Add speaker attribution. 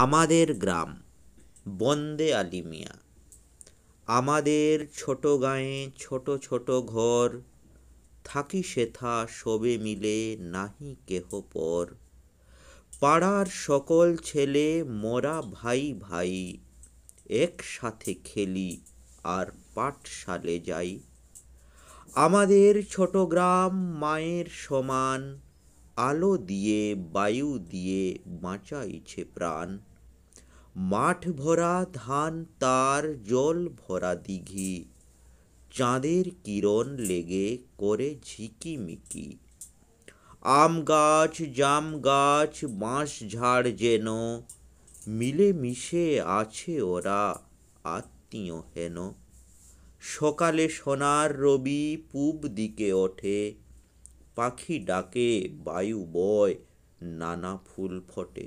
Speaker 1: আমাদের গ্রাম বন্দে আলী মিয়া। আমাদের ছোট গাঁয়ে ছোট ছোট ঘর, থাকি সেথা সবে মিলে নাহি কেহ পর। পাড়ার সকল ছেলে মোরা ভাই ভাই, একসাথে খেলি আর পাঠশালে যাই। আমাদের ছোট গ্রাম মায়ের সমান, আলো দিয়ে বায়ু দিয়ে বাঁচাইছে প্রাণ। মাঠ ভরা ধান তার জল ভরা দিঘি, চাঁদের কিরণ লেগে করে ঝিকিমিকি। আম গাছ জাম গাছ বাঁশ ঝাড় যেন, মিলে মিশে আছে ওরা আত্মীয় হেন। সকালে সোনার রবি পূব দিকে ওঠে, পাখি ডাকে বায়ু বয় নানা ফুল ফোটে।